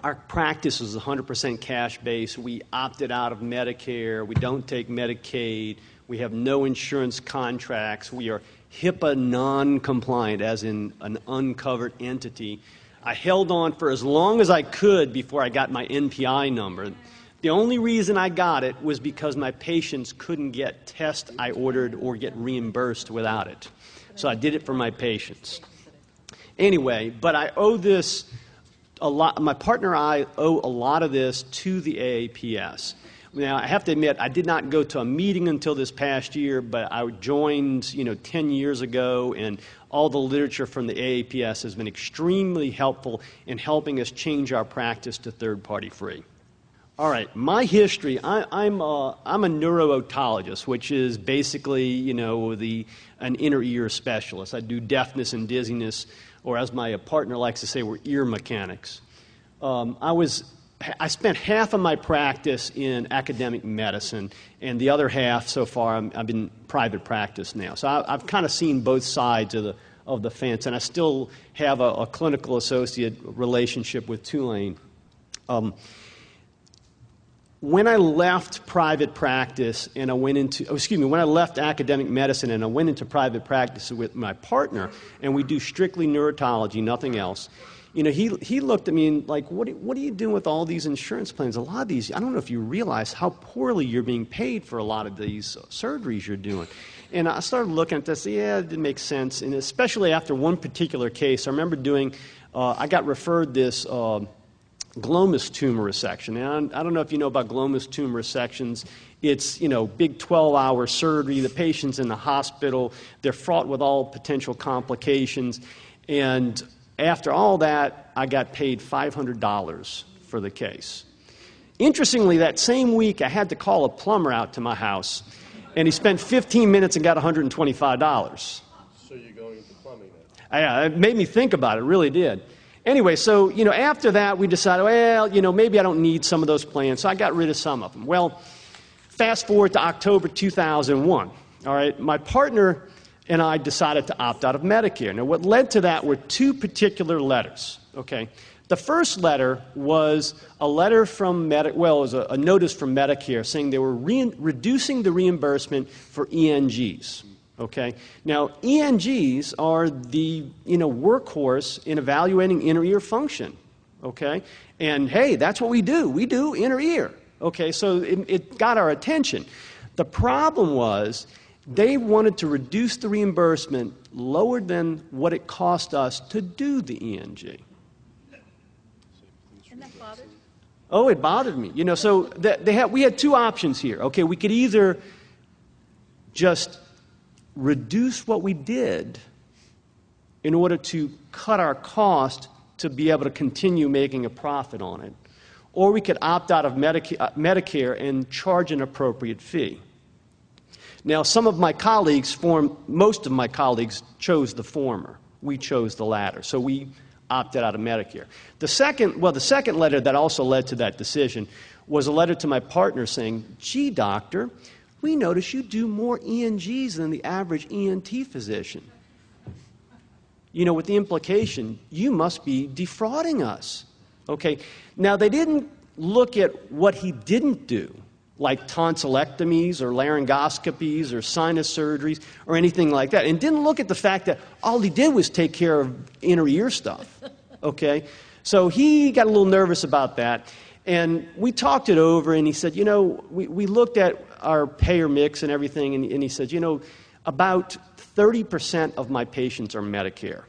our practice is 100% cash-based. We opted out of Medicare. We don't take Medicaid. We have no insurance contracts. We are HIPAA non-compliant, as in an uncovered entity. I held on for as long as I could before I got my NPI number. The only reason I got it was because my patients couldn't get tests I ordered or get reimbursed without it. So I did it for my patients. Anyway, but I owe this a lot. My partner and I owe a lot of this to the AAPS. Now, I have to admit, I did not go to a meeting until this past year, but I joined, 10 years ago, and all the literature from the AAPS has been extremely helpful in helping us change our practice to third-party free. All right, my history, I'm a neuro-otologist, which is basically, an inner ear specialist. I do deafness and dizziness, or as my partner likes to say, we're ear mechanics. I spent half of my practice in academic medicine, and the other half so far I've been private practice now. So I've kind of seen both sides of the fence, and I still have a clinical associate relationship with Tulane. When I left private practice and I went into, when I left academic medicine and I went into private practice with my partner, and we do strictly neurotology, nothing else, he looked at me and like, what are you doing with all these insurance plans? A lot of these, I don't know if you realize how poorly you're being paid for a lot of these surgeries you're doing. And I started looking at this, yeah, it didn't make sense. And especially after one particular case, I remember I got referred this glomus tumor resection. And I don't know if you know about glomus tumor resections. It's, big 12-hour surgery. The patient's in the hospital. They're fraught with all potential complications. And after all that, I got paid $500 for the case. Interestingly, that same week, I had to call a plumber out to my house, and he spent 15 minutes and got $125. So you're going into plumbing now? Yeah, it made me think about it, it really did. Anyway, so, after that, we decided, well, maybe I don't need some of those plans, so I got rid of some of them. Well, fast forward to October 2001, all right, my partner and I decided to opt out of Medicare. Now, what led to that were two particular letters, okay? The first letter was a letter from it was a notice from Medicare saying they were reducing the reimbursement for ENGs, okay? Now, ENGs are the, workhorse in evaluating inner ear function, okay? And, hey, that's what we do. We do inner ear, okay? So it got our attention. The problem was they wanted to reduce the reimbursement lower than what it cost us to do the ENG. And that bothered you? Oh, it bothered me. So we had two options here. Okay, we could either just reduce what we did in order to cut our cost to be able to continue making a profit on it, or we could opt out of Medicare and charge an appropriate fee. Now, most of my colleagues chose the former. We chose the latter. So we opted out of Medicare. The second letter that also led to that decision was a letter to my partner saying, gee, doctor, we notice you do more ENGs than the average ENT physician. With the implication, you must be defrauding us. Okay. Now, they didn't look at what he didn't do, like tonsillectomies or laryngoscopies or sinus surgeries or anything like that, and didn't look at the fact that all he did was take care of inner ear stuff, okay? So he got a little nervous about that, and we talked it over, and he said, we looked at our payer mix and everything, and he said, about 30% of my patients are Medicare.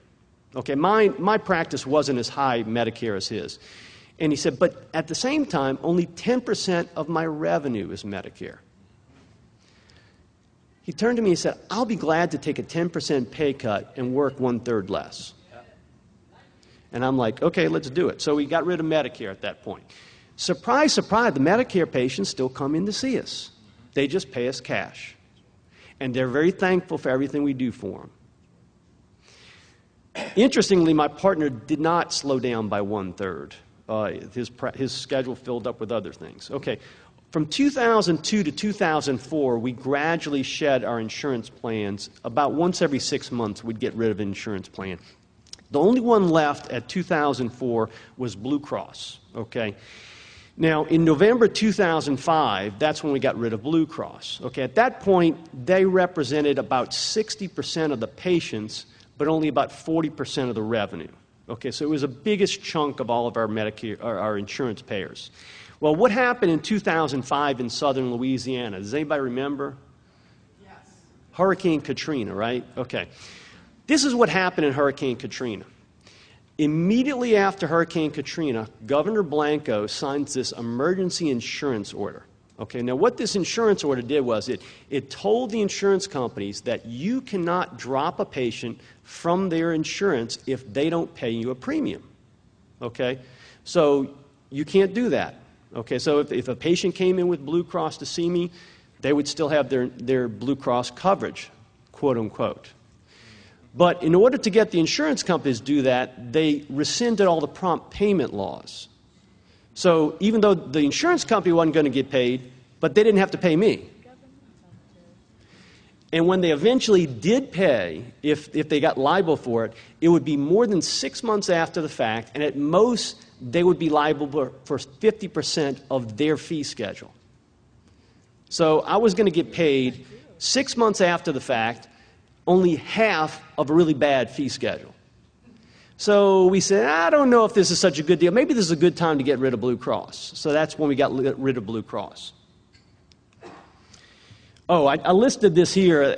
Okay, my practice wasn't as high Medicare as his. And he said, but at the same time, only 10% of my revenue is Medicare. He turned to me and said, I'll be glad to take a 10% pay cut and work 1/3 less. And I'm like, okay, let's do it. So we got rid of Medicare at that point. Surprise, surprise, the Medicare patients still come in to see us. They just pay us cash. And they're very thankful for everything we do for them. Interestingly, my partner did not slow down by 1/3. His schedule filled up with other things. Okay, from 2002 to 2004, we gradually shed our insurance plans. About once every 6 months, we'd get rid of an insurance plan. The only one left at 2004 was Blue Cross, okay? Now, in November 2005, that's when we got rid of Blue Cross. Okay, at that point, they represented about 60% of the patients, but only about 40% of the revenue. Okay, so it was the biggest chunk of all of our Medicare, our insurance payers. Well, what happened in 2005 in southern Louisiana? Does anybody remember? Yes. Hurricane Katrina, right? Okay. This is what happened in Hurricane Katrina. Immediately after Hurricane Katrina, Governor Blanco signs this emergency insurance order. Okay, now what this insurance order did was it told the insurance companies that you cannot drop a patient from their insurance if they don't pay you a premium. Okay, so you can't do that. Okay, so if a patient came in with Blue Cross to see me, they would still have their Blue Cross coverage, quote unquote. But in order to get the insurance companies to do that, they rescinded all the prompt payment laws. So even though the insurance company wasn't going to get paid, but they didn't have to pay me. And when they eventually did pay, if they got liable for it, it would be more than 6 months after the fact, and at most they would be liable for 50% of their fee schedule. So I was going to get paid 6 months after the fact, only half of a really bad fee schedule. So we said, I don't know if this is such a good deal. Maybe this is a good time to get rid of Blue Cross. So that's when we got rid of Blue Cross. Oh, I listed this here.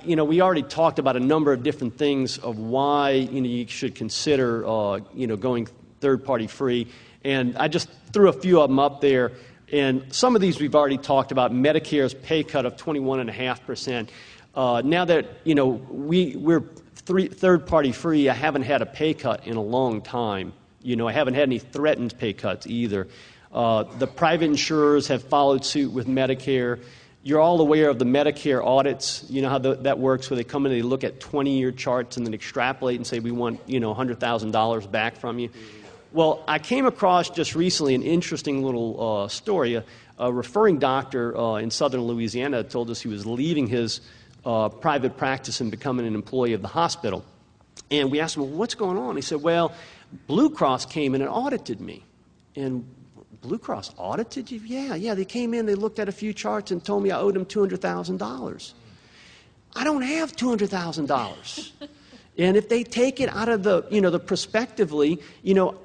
We already talked about a number of different things of why you should consider going third-party free. And I just threw a few of them up there. And some of these we've already talked about. Medicare's pay cut of 21.5%. Now that, we're third-party free, I haven't had a pay cut in a long time. I haven't had any threatened pay cuts either. The private insurers have followed suit with Medicare. You're all aware of the Medicare audits. You know how that works, where they come in and they look at 20-year charts and then extrapolate and say, we want, $100,000 back from you. Well, I came across just recently an interesting little story. A referring doctor in southern Louisiana told us he was leaving his private practice and becoming an employee of the hospital. And we asked him, well, what's going on? He said, well, Blue Cross came in and audited me. And Blue Cross audited you? Yeah, they came in, they looked at a few charts and told me I owed them $200,000. I don't have $200,000. And if they take it out of the prospectively,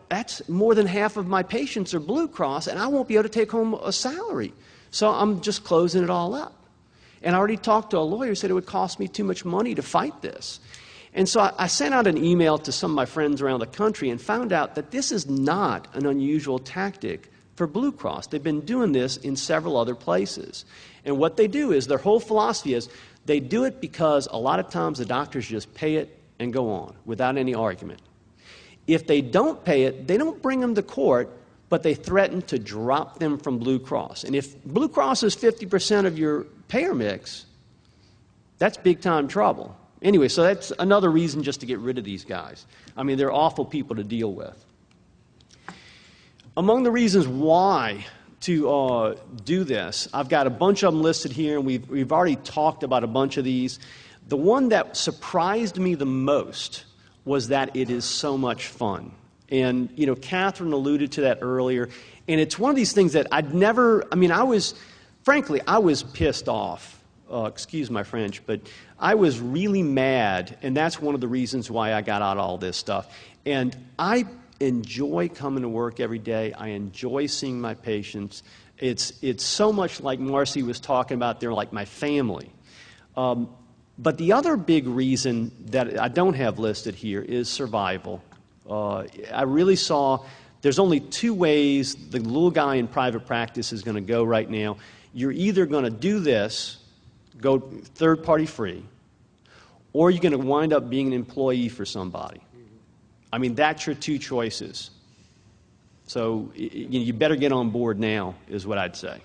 that's more than half of my patients are Blue Cross, and I won't be able to take home a salary. So I'm just closing it all up. And I already talked to a lawyer who said it would cost me too much money to fight this. And so I sent out an email to some of my friends around the country and found out that this is not an unusual tactic for Blue Cross. They've been doing this in several other places. And what they do is, their whole philosophy is, they do it because a lot of times the doctors just pay it and go on without any argument. If they don't pay it, they don't bring them to court, but they threaten to drop them from Blue Cross. And if Blue Cross is 50% of your payer mix, that's big-time trouble. Anyway, so that's another reason just to get rid of these guys. I mean, they're awful people to deal with. Among the reasons why to do this, I've got a bunch of them listed here, and we've already talked about a bunch of these. The one that surprised me the most was that it is so much fun. And, Catherine alluded to that earlier. And it's one of these things that I was pissed off. Excuse my French, but I was really mad. And that's one of the reasons why I got out all this stuff. And I enjoy coming to work every day. I enjoy seeing my patients. It's so much like Marcy was talking about. They're like my family. But the other big reason that I don't have listed here is survival. I really saw there's only two ways the little guy in private practice is going to go right now. You're either going to do this, go third-party free, or you're going to wind up being an employee for somebody. I mean, that's your two choices. So you better get on board now, is what I'd say.